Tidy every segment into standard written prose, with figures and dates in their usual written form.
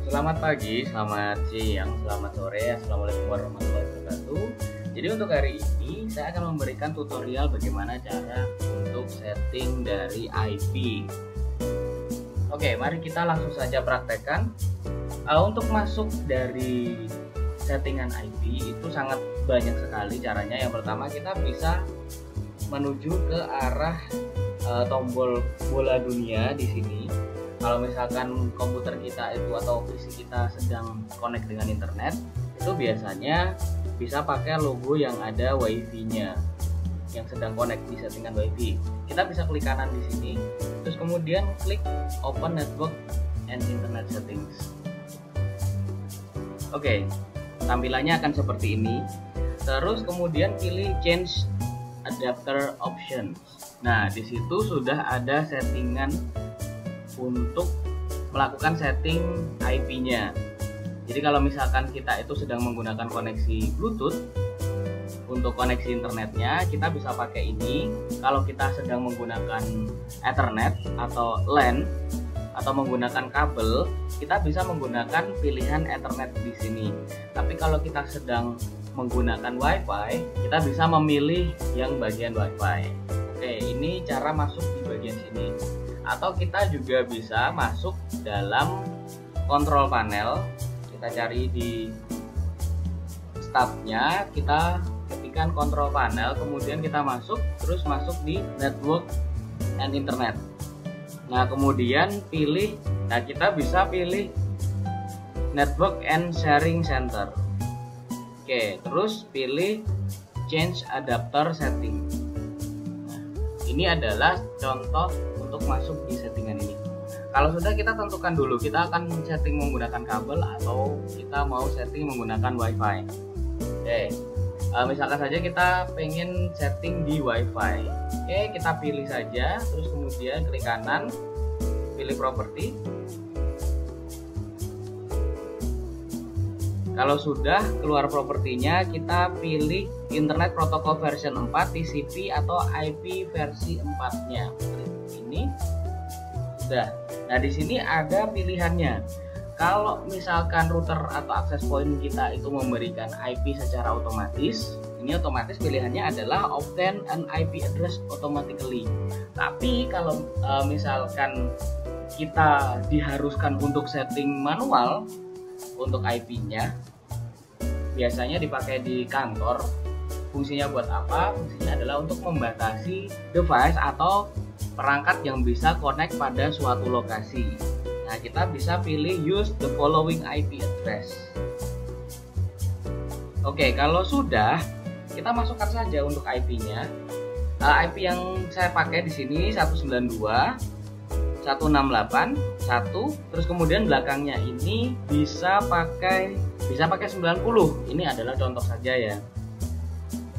Selamat pagi, selamat siang, selamat sore, assalamualaikum warahmatullahi wabarakatuh. Jadi untuk hari ini saya akan memberikan tutorial bagaimana cara untuk setting dari IP. Oke, mari kita langsung saja praktekkan. Untuk masuk dari settingan IP itu sangat banyak sekali caranya. Yang pertama, kita bisa menuju ke arah tombol bola dunia di sini. Kalau misalkan komputer kita itu atau PC kita sedang connect dengan internet, itu biasanya bisa pakai logo yang ada WiFi-nya yang sedang connect di settingan WiFi. Kita bisa klik kanan di sini, terus kemudian klik Open Network and Internet Settings. Oke, tampilannya akan seperti ini. Terus kemudian pilih Change Adapter Options. Nah, di situ sudah ada settingan untuk melakukan setting IP-nya. Jadi kalau misalkan kita itu sedang menggunakan koneksi Bluetooth untuk koneksi internetnya, kita bisa pakai ini. Kalau kita sedang menggunakan Ethernet atau LAN atau menggunakan kabel, kita bisa menggunakan pilihan Ethernet di sini. Tapi kalau kita sedang menggunakan WiFi, kita bisa memilih yang bagian WiFi. Oke, ini cara masuk di bagian sini. Atau kita juga bisa masuk dalam control panel. Kita cari di start-nya, kita ketikkan control panel, kemudian kita masuk, terus masuk di network and internet. Nah, kemudian pilih, kita bisa pilih network and sharing center. Oke, terus pilih change adapter setting. Nah, ini adalah contoh untuk masuk di settingan ini. Kalau sudah, kita tentukan dulu kita akan setting menggunakan kabel atau kita mau setting menggunakan WiFi. Oke, misalkan saja kita pengen setting di WiFi. Oke, kita pilih saja, terus kemudian klik kanan, pilih properti. Kalau sudah keluar propertinya, kita pilih Internet Protocol version 4, TCP atau IP versi 4-nya. Ini sudah. Nah, di sini ada pilihannya. Kalau misalkan router atau access point kita itu memberikan IP secara otomatis, ini otomatis pilihannya adalah obtain an IP address automatically. Tapi kalau misalkan kita diharuskan untuk setting manual untuk IP-nya, biasanya dipakai di kantor. Fungsinya buat apa? Fungsinya adalah untuk membatasi device atau perangkat yang bisa connect pada suatu lokasi. Nah, kita bisa pilih use the following IP address. Oke, kalau sudah, kita masukkan saja untuk IP-nya. IP yang saya pakai di sini 192.168.1, terus kemudian belakangnya ini bisa pakai 90. Ini adalah contoh saja ya.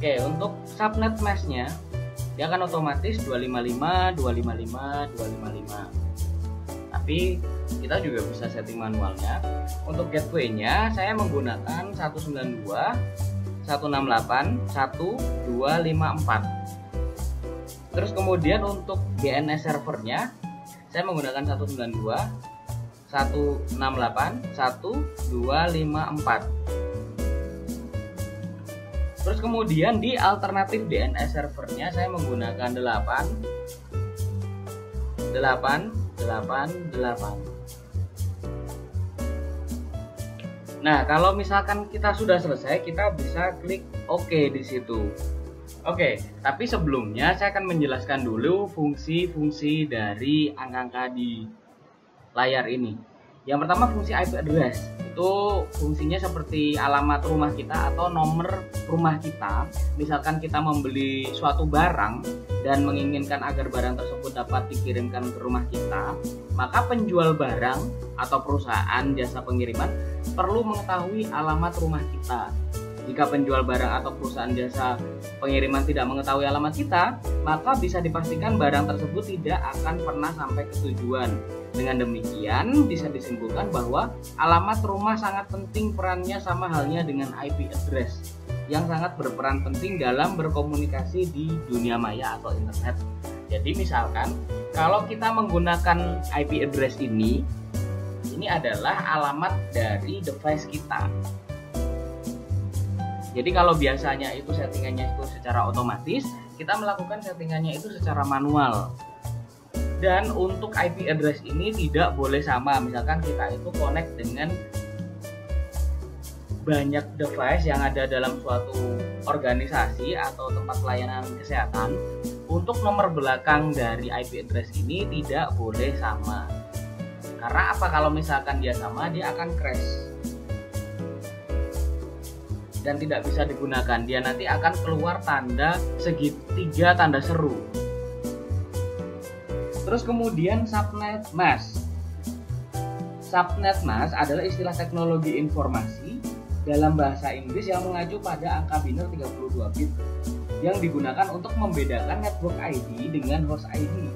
Oke, untuk subnet mesh-nya dia akan otomatis 255.255.255. Tapi kita juga bisa setting manualnya. Untuk gateway-nya saya menggunakan 192.168.1.254. Terus kemudian untuk DNS servernya saya menggunakan 192.168.1.254. Terus kemudian di alternatif DNS servernya saya menggunakan 888. Nah, kalau misalkan kita sudah selesai, kita bisa klik OK di situ. Oke, tapi sebelumnya saya akan menjelaskan dulu fungsi-fungsi dari angka-angka di layar ini. Yang pertama, fungsi IP address. Itu fungsinya seperti alamat rumah kita atau nomor rumah kita. Misalkan kita membeli suatu barang dan menginginkan agar barang tersebut dapat dikirimkan ke rumah kita, maka penjual barang atau perusahaan jasa pengiriman perlu mengetahui alamat rumah kita. Jika penjual barang atau perusahaan jasa pengiriman tidak mengetahui alamat kita, maka bisa dipastikan barang tersebut tidak akan pernah sampai ke tujuan. Dengan demikian, bisa disimpulkan bahwa alamat rumah sangat penting perannya, sama halnya dengan IP address yang sangat berperan penting dalam berkomunikasi di dunia maya atau internet. Jadi misalkan kalau kita menggunakan IP address ini, Ini adalah alamat dari device kita. Jadi kalau biasanya itu settingannya itu secara otomatis, kita melakukan settingannya itu secara manual. Dan untuk IP address ini tidak boleh sama. Misalkan kita itu connect dengan banyak device yang ada dalam suatu organisasi atau tempat pelayanan kesehatan, untuk nomor belakang dari IP address ini tidak boleh sama. Karena apa? Kalau misalkan dia sama, dia akan crash dan tidak bisa digunakan. Dia nanti akan keluar tanda segitiga tanda seru. Terus kemudian subnet mask. Subnet mask adalah istilah teknologi informasi dalam bahasa Inggris yang mengacu pada angka biner 32 bit yang digunakan untuk membedakan network ID dengan host ID,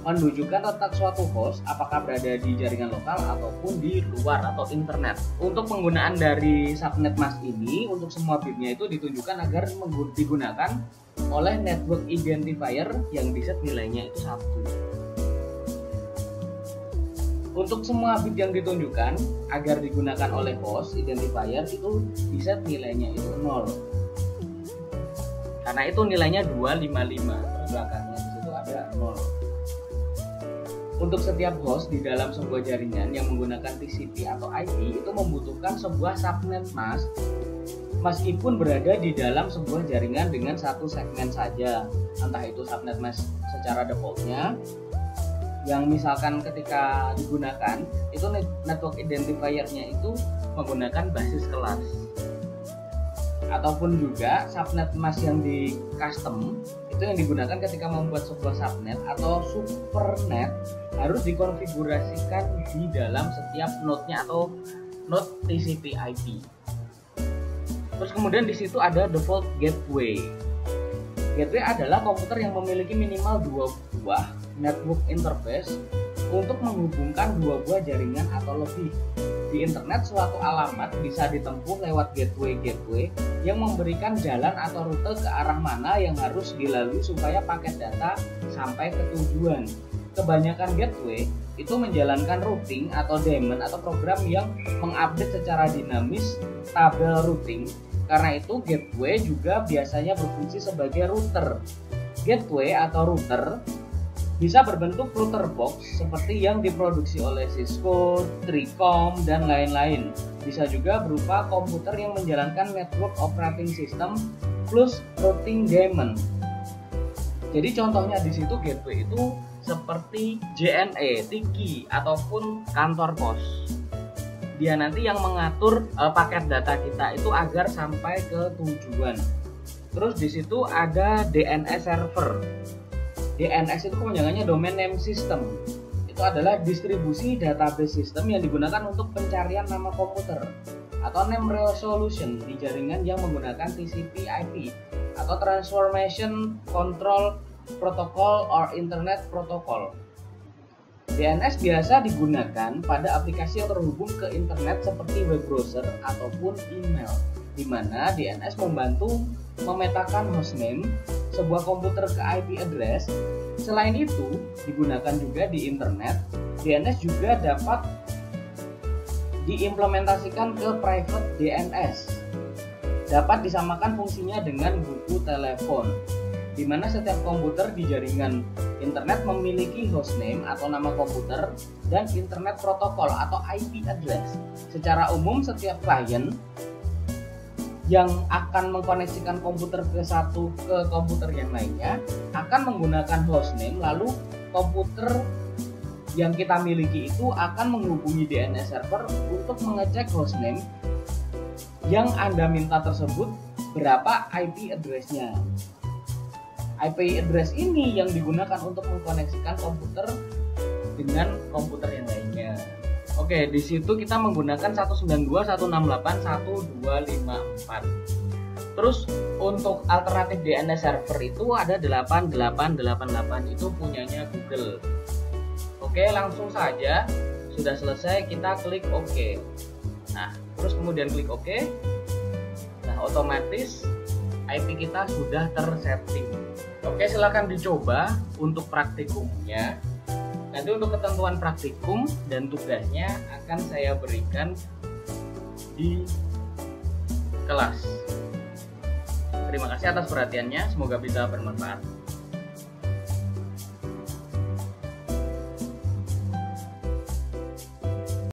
menunjukkan letak suatu host apakah berada di jaringan lokal ataupun di luar atau internet. Untuk penggunaan dari subnet mask ini, untuk semua bitnya itu ditunjukkan agar digunakan oleh network identifier yang diset nilainya itu 1. Untuk semua bit yang ditunjukkan agar digunakan oleh host identifier itu diset nilainya itu 0. Karena itu nilainya 255, belakangnya di situ ada 0. Untuk setiap host di dalam sebuah jaringan yang menggunakan TCP atau IP itu membutuhkan sebuah subnet mask meskipun berada di dalam sebuah jaringan dengan satu segmen saja. Entah itu subnet mask secara defaultnya yang misalkan ketika digunakan itu network identifier-nya itu menggunakan basis kelas, ataupun juga subnet mask yang di custom itu yang digunakan ketika membuat sebuah subnet atau supernet harus dikonfigurasikan di dalam setiap node-nya atau node TCP IP. Terus kemudian di situ ada default gateway. Gateway adalah komputer yang memiliki minimal 2 buah network interface untuk menghubungkan 2 buah jaringan atau lebih. Di internet suatu alamat bisa ditempuh lewat gateway yang memberikan jalan atau rute ke arah mana yang harus dilalui supaya paket data sampai ke tujuan. Kebanyakan gateway itu menjalankan routing atau daemon atau program yang mengupdate secara dinamis tabel routing. Karena itu gateway juga biasanya berfungsi sebagai router. Gateway atau router bisa berbentuk router box seperti yang diproduksi oleh Cisco, Tricom, dan lain-lain. Bisa juga berupa komputer yang menjalankan network operating system plus routing daemon. Jadi contohnya di situ gateway itu seperti JNE, Tiki, ataupun kantor pos. Dia nanti yang mengatur paket data kita itu agar sampai ke tujuan. Terus di situ ada DNS server. DNS itu kepanjangannya Domain Name System. Itu adalah distribusi database system yang digunakan untuk pencarian nama komputer atau name resolution di jaringan yang menggunakan TCP/IP atau Transformation Control Protocol or Internet Protocol. DNS biasa digunakan pada aplikasi yang terhubung ke internet seperti web browser ataupun email, di mana DNS membantu memetakan hostname sebuah komputer ke IP address. Selain itu, digunakan juga di internet. DNS juga dapat diimplementasikan ke private DNS. Dapat disamakan fungsinya dengan buku telepon, di mana setiap komputer di jaringan internet memiliki hostname atau nama komputer dan internet protokol atau IP address. Secara umum setiap klien yang akan mengkoneksikan komputer ke komputer yang lainnya akan menggunakan hostname, lalu komputer yang kita miliki itu akan menghubungi DNS server untuk mengecek hostname yang Anda minta tersebut berapa IP address-nya. IP address ini yang digunakan untuk mengkoneksikan komputer dengan komputer yang lainnya. Oke, di situ kita menggunakan 192.168.1.254. Terus untuk alternatif DNS server itu ada 8888, itu punyanya Google. Oke, langsung saja. Sudah selesai, kita klik OK. Nah, terus kemudian klik OK. Nah, otomatis IP kita sudah tersetting. Oke, silakan dicoba untuk praktikumnya. Nanti untuk ketentuan praktikum dan tugasnya akan saya berikan di kelas. Terima kasih atas perhatiannya, semoga bisa bermanfaat.